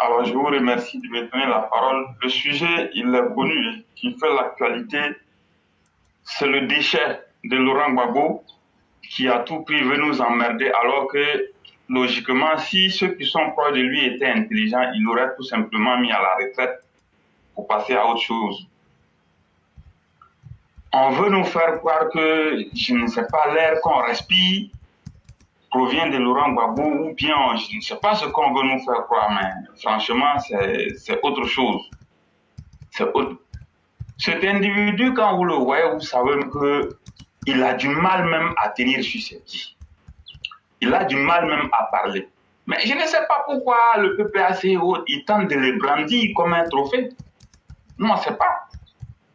Alors, je vous remercie de me donner la parole. Le sujet, il est connu, qui fait l'actualité, c'est le déchet de Laurent Gbagbo, qui a tout prix veut nous emmerder, alors que, logiquement, si ceux qui sont proches de lui étaient intelligents, il aurait tout simplement mis à la retraite pour passer à autre chose. On veut nous faire croire que, je ne sais pas, l'air qu'on respire provient de Laurent Gbagbo, ou bien, je ne sais pas ce qu'on veut nous faire croire, mais franchement, c'est autre chose. C'est autre. Cet individu, quand vous le voyez, vous savez qu'il a du mal même à tenir sur ses pieds. Il a du mal même à parler. Mais je ne sais pas pourquoi le PPAC, il tente de le brandir comme un trophée. Non, on ne sait pas.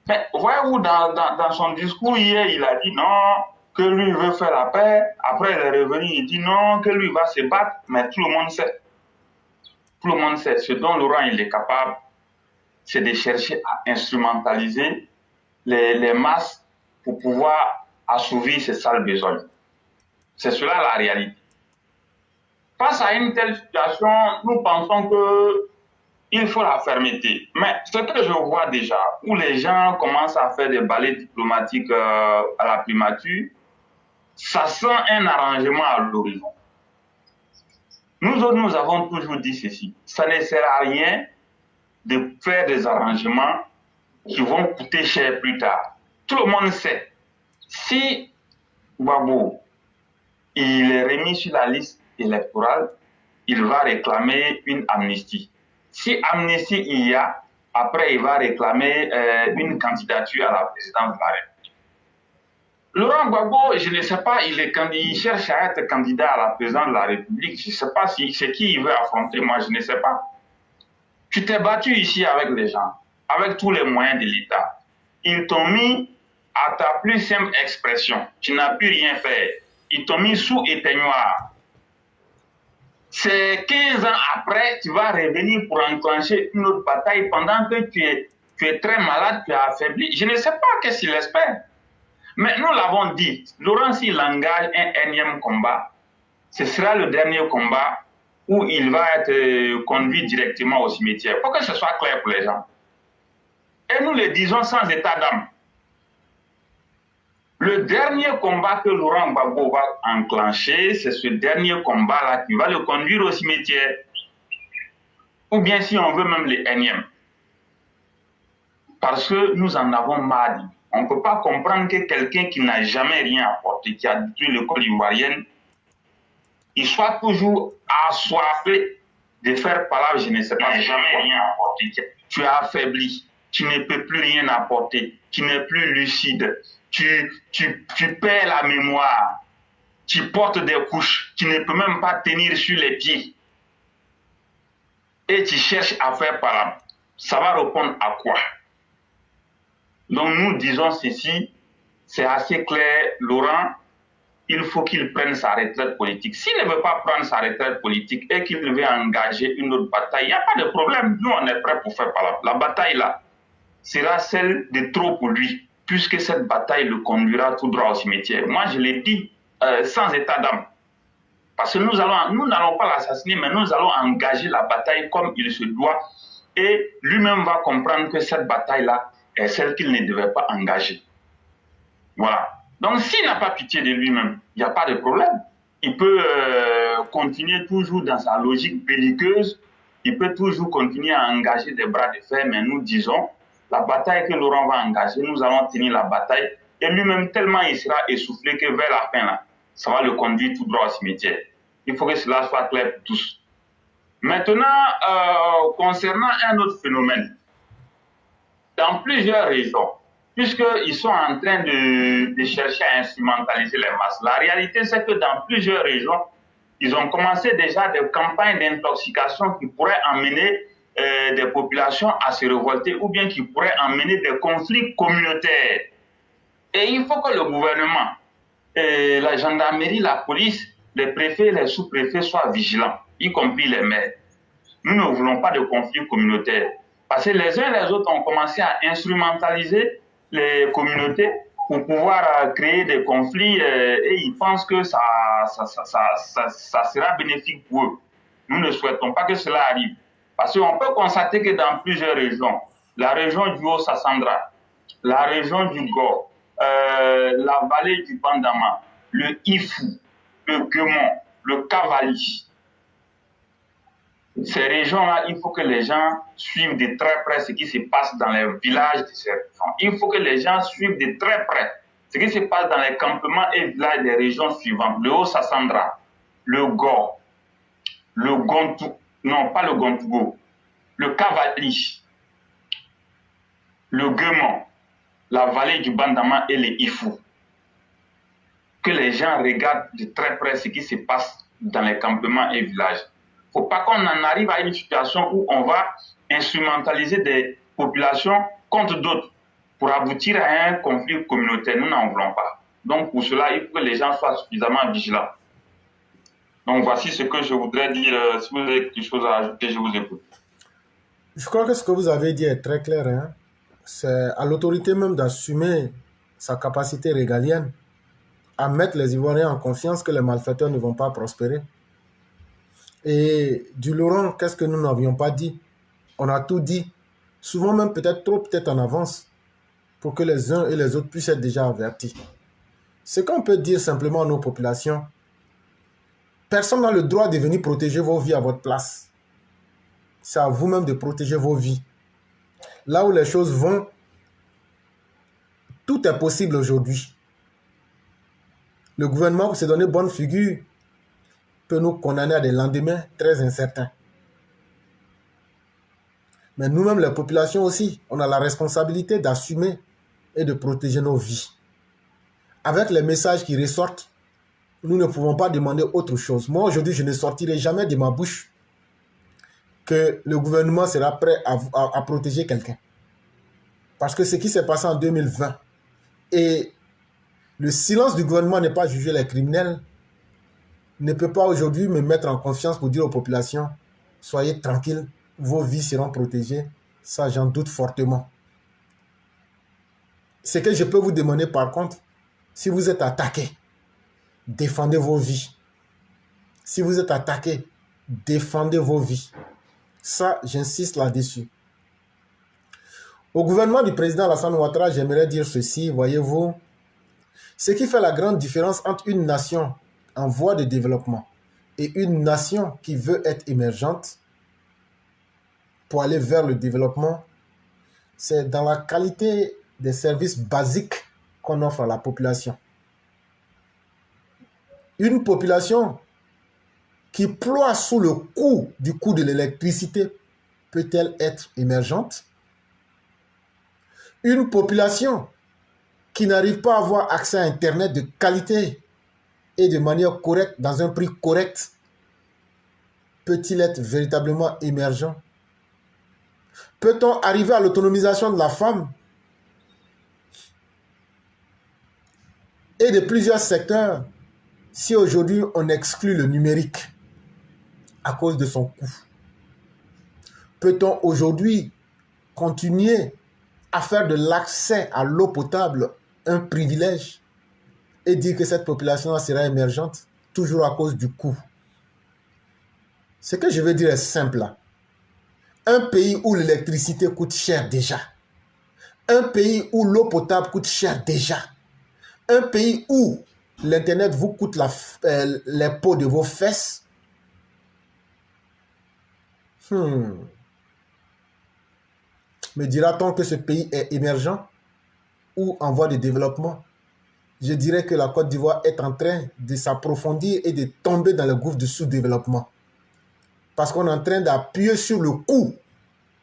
Mais voyez-vous, dans son discours hier, il a dit non, que lui veut faire la paix. Après, il est revenu, il dit non, que lui va se battre. Mais tout le monde sait. Tout le monde sait. Ce dont Laurent il est capable, c'est de chercher à instrumentaliser les masses pour pouvoir assouvir ses sales besoins. C'est cela la réalité. Face à une telle situation, nous pensons qu'il faut la fermeté. Mais ce que je vois déjà, où les gens commencent à faire des balais diplomatiques à la primature, ça sent un arrangement à l'horizon. Nous autres, nous avons toujours dit ceci. Ça ne sert à rien de faire des arrangements qui vont coûter cher plus tard. Tout le monde sait. Si Gbagbo il est remis sur la liste électorale, il va réclamer une amnistie. Si amnistie il y a, après il va réclamer une candidature à la présidence de la République. Laurent Gbagbo, je ne sais pas, il cherche à être candidat à la présidence de la République. Je ne sais pas si c'est qui il veut affronter, moi je ne sais pas. Tu t'es battu ici avec les gens, avec tous les moyens de l'État. Ils t'ont mis à ta plus simple expression. Tu n'as pu rien faire. Ils t'ont mis sous éteignoir. C'est 15 ans après, tu vas revenir pour enclencher une autre bataille pendant que tu es très malade, tu es affaibli. Je ne sais pas qu'est-ce qu'il espère. Mais nous l'avons dit, Laurent, s'il engage un énième combat, ce sera le dernier combat où il va être conduit directement au cimetière. Il faut que ce soit clair pour les gens. Et nous le disons sans état d'âme. Le dernier combat que Laurent Gbagbo va enclencher, c'est ce dernier combat-là qui va le conduire au cimetière. Ou bien si on veut même les énièmes. Parce que nous en avons marre. On ne peut pas comprendre que quelqu'un qui n'a jamais rien apporté, qui a détruit l'école ivoirienne, il soit toujours assoiffé de faire parler, je ne sais pas, jamais rien apporté. Tu es affaibli, tu ne peux plus rien apporter, tu n'es plus lucide, tu perds la mémoire, tu portes des couches, tu ne peux même pas tenir sur les pieds. Et tu cherches à faire parler. Ça va répondre à quoi? Donc nous disons ceci, c'est assez clair, Laurent, il faut qu'il prenne sa retraite politique. S'il ne veut pas prendre sa retraite politique et qu'il veut engager une autre bataille, il n'y a pas de problème. Nous, on est prêts pour faire parler. La bataille là sera celle de trop pour lui, puisque cette bataille le conduira tout droit au cimetière. Moi, je l'ai dit sans état d'âme. Parce que nous n'allons pas l'assassiner, mais nous allons engager la bataille comme il se doit. Et lui-même va comprendre que cette bataille-là est celle qu'il ne devait pas engager. Voilà. Donc, s'il n'a pas pitié de lui-même, il n'y a pas de problème. Il peut continuer toujours dans sa logique belliqueuse. Il peut toujours continuer à engager des bras de fer, mais nous disons, la bataille que Laurent va engager, nous allons tenir la bataille. Et lui-même, tellement il sera essoufflé que vers la fin, là, ça va le conduire tout droit au cimetière. Il faut que cela soit clair pour tous. Maintenant, concernant un autre phénomène, dans plusieurs régions, puisqu'ils sont en train de chercher à instrumentaliser les masses. La réalité, c'est que dans plusieurs régions, ils ont commencé déjà des campagnes d'intoxication qui pourraient amener des populations à se révolter ou bien qui pourraient amener des conflits communautaires. Et il faut que le gouvernement, la gendarmerie, la police, les préfets, les sous-préfets soient vigilants, y compris les maires. Nous ne voulons pas de conflits communautaires. Parce que les uns et les autres ont commencé à instrumentaliser les communautés pour pouvoir créer des conflits et ils pensent que ça sera bénéfique pour eux. Nous ne souhaitons pas que cela arrive. Parce qu'on peut constater que dans plusieurs régions, la région du Haut-Sassandra, la région du Go, la vallée du Bandama, le Ifou, le Guemon, le Cavali, ces régions-là, il faut que les gens suivent de très près ce qui se passe dans les villages de ces régions. Il faut que les gens suivent de très près ce qui se passe dans les campements et villages des régions suivantes. Le Haut-Sassandra, le Go, le Gontou, non pas le Gontougo, le Cavali, le Guemon, la vallée du Bandama et les Ifou. Que les gens regardent de très près ce qui se passe dans les campements et villages. Il ne faut pas qu'on en arrive à une situation où on va instrumentaliser des populations contre d'autres pour aboutir à un conflit communautaire. Nous n'en voulons pas. Donc pour cela, il faut que les gens soient suffisamment vigilants. Donc voici ce que je voudrais dire. Si vous avez quelque chose à ajouter, je vous écoute. Je crois que ce que vous avez dit est très clair. Hein? C'est à l'autorité même d'assumer sa capacité régalienne, à mettre les Ivoiriens en confiance que les malfaiteurs ne vont pas prospérer. Et du Laurent, qu'est-ce que nous n'avions pas dit? On a tout dit, souvent même peut-être trop, peut-être en avance, pour que les uns et les autres puissent être déjà avertis. Ce qu'on peut dire simplement à nos populations, personne n'a le droit de venir protéger vos vies à votre place. C'est à vous-même de protéger vos vies. Là où les choses vont, tout est possible aujourd'hui. Le gouvernement qui s'est donné bonne figure peut nous condamner à des lendemains très incertains. Mais nous-mêmes, les populations aussi, on a la responsabilité d'assumer et de protéger nos vies. Avec les messages qui ressortent, nous ne pouvons pas demander autre chose. Moi, aujourd'hui, je ne sortirai jamais de ma bouche que le gouvernement sera prêt à protéger quelqu'un. Parce que ce qui s'est passé en 2020 et le silence du gouvernement n'est pas juger les criminels, ne peut pas aujourd'hui me mettre en confiance pour dire aux populations, soyez tranquilles, vos vies seront protégées. Ça, j'en doute fortement. Ce que je peux vous demander par contre, si vous êtes attaqué, défendez vos vies. Si vous êtes attaqué, défendez vos vies. Ça, j'insiste là-dessus. Au gouvernement du président Alassane Ouattara, j'aimerais dire ceci, voyez-vous, ce qui fait la grande différence entre une nation en voie de développement et une nation qui veut être émergente pour aller vers le développement, c'est dans la qualité des services basiques qu'on offre à la population. Une population qui ploie sous le coup du coût de l'électricité peut-elle être émergente? Une population qui n'arrive pas à avoir accès à Internet de qualité et de manière correcte, dans un prix correct, peut-il être véritablement émergent? Peut-on arriver à l'autonomisation de la femme et de plusieurs secteurs si aujourd'hui on exclut le numérique à cause de son coût? Peut-on aujourd'hui continuer à faire de l'accès à l'eau potable un privilège et dire que cette population sera émergente toujours à cause du coût? Ce que je veux dire est simple là. Un pays où l'électricité coûte cher déjà, un pays où l'eau potable coûte cher déjà, un pays où l'Internet vous coûte les peaux de vos fesses, me dira-t-on que ce pays est émergent ou en voie de développement? Je dirais que la Côte d'Ivoire est en train de s'approfondir et de tomber dans le gouffre du sous-développement. Parce qu'on est en train d'appuyer sur le coût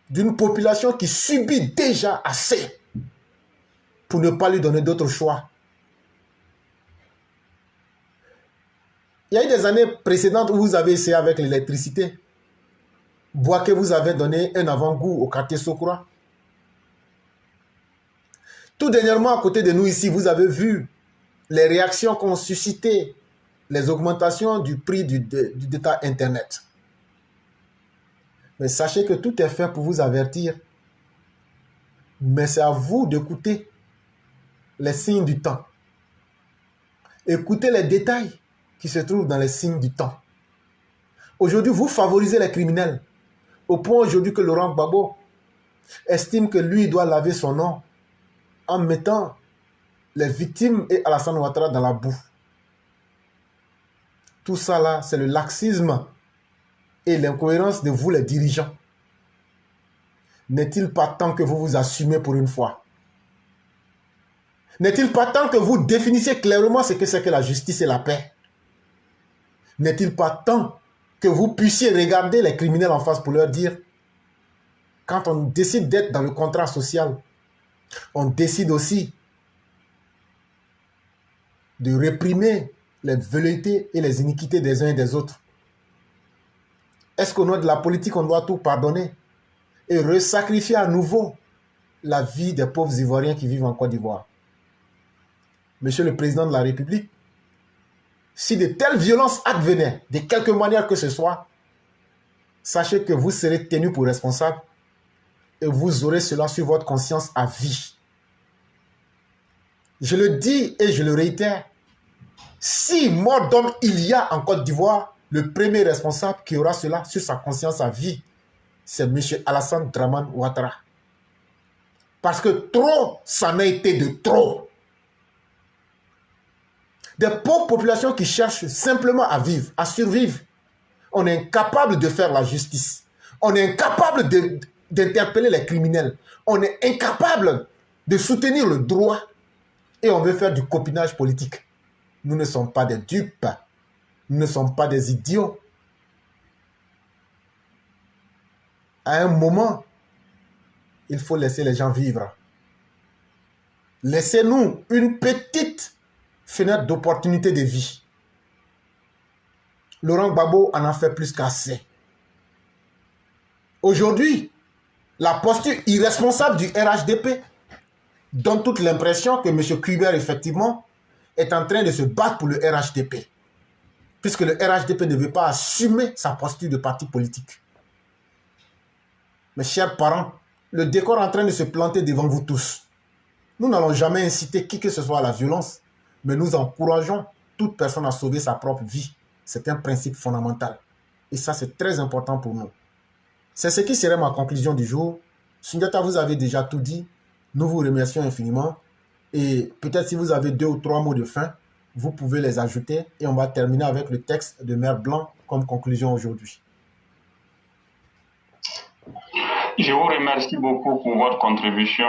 d'une population qui subit déjà assez pour ne pas lui donner d'autre choix. Il y a eu des années précédentes où vous avez essayé avec l'électricité. Boaké vous avez donné un avant-goût au quartier Sokora. Tout dernièrement, à côté de nous ici, vous avez vu les réactions qu'ont suscité les augmentations du prix du data Internet. Mais sachez que tout est fait pour vous avertir. Mais c'est à vous d'écouter les signes du temps. Écoutez les détails qui se trouvent dans les signes du temps. Aujourd'hui, vous favorisez les criminels. Au point aujourd'hui que Laurent Gbagbo estime que lui doit laver son nom en mettant les victimes et Alassane Ouattara dans la boue. Tout ça là, c'est le laxisme et l'incohérence de vous les dirigeants. N'est-il pas temps que vous vous assumez pour une fois? N'est-il pas temps que vous définissiez clairement ce que c'est que la justice et la paix? N'est-il pas temps que vous puissiez regarder les criminels en face pour leur dire, quand on décide d'être dans le contrat social, on décide aussi de réprimer les velléités et les iniquités des uns et des autres. Est-ce qu'au nom de la politique, on doit tout pardonner et resacrifier à nouveau la vie des pauvres Ivoiriens qui vivent en Côte d'Ivoire? Monsieur le Président de la République, si de telles violences advenaient, de quelque manière que ce soit, sachez que vous serez tenu pour responsable et vous aurez cela sur votre conscience à vie. Je le dis et je le réitère, si mort d'homme il y a en Côte d'Ivoire, le premier responsable qui aura cela sur sa conscience à vie, c'est M. Alassane Dramane Ouattara. Parce que trop, ça n'a été de trop. Des pauvres populations qui cherchent simplement à vivre, à survivre. On est incapable de faire la justice. On est incapable d'interpeller les criminels. On est incapable de soutenir le droit. Et on veut faire du copinage politique. Nous ne sommes pas des dupes. Nous ne sommes pas des idiots. À un moment, il faut laisser les gens vivre. Laissez-nous une petite fenêtre d'opportunité de vie. Laurent Gbagbo en a fait plus qu'assez. Aujourd'hui, la posture irresponsable du RHDP donne toute l'impression que M. Kubert, effectivement, est en train de se battre pour le RHDP. Puisque le RHDP ne veut pas assumer sa posture de parti politique. Mes chers parents, le décor est en train de se planter devant vous tous. Nous n'allons jamais inciter qui que ce soit à la violence, mais nous encourageons toute personne à sauver sa propre vie. C'est un principe fondamental. Et ça, c'est très important pour nous. C'est ce qui serait ma conclusion du jour. Sundiata, vous avez déjà tout dit. Nous vous remercions infiniment. Et peut-être si vous avez 2 ou 3 mots de fin, vous pouvez les ajouter. Et on va terminer avec le texte de Mère Blanc comme conclusion aujourd'hui. Je vous remercie beaucoup pour votre contribution.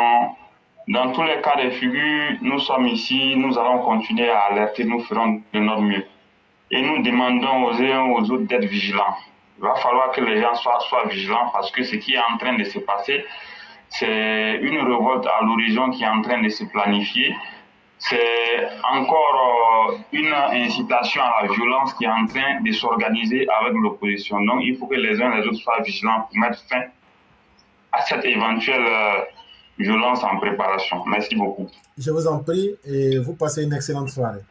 Dans tous les cas de figure, nous sommes ici, nous allons continuer à alerter, nous ferons de notre mieux. Et nous demandons aux uns aux autres d'être vigilants. Il va falloir que les gens soient vigilants parce que ce qui est en train de se passer, c'est une révolte à l'horizon qui est en train de se planifier. C'est encore une incitation à la violence qui est en train de s'organiser avec l'opposition. Donc il faut que les uns et les autres soient vigilants pour mettre fin à cette éventuelle violence en préparation. Merci beaucoup. Je vous en prie et vous passez une excellente soirée.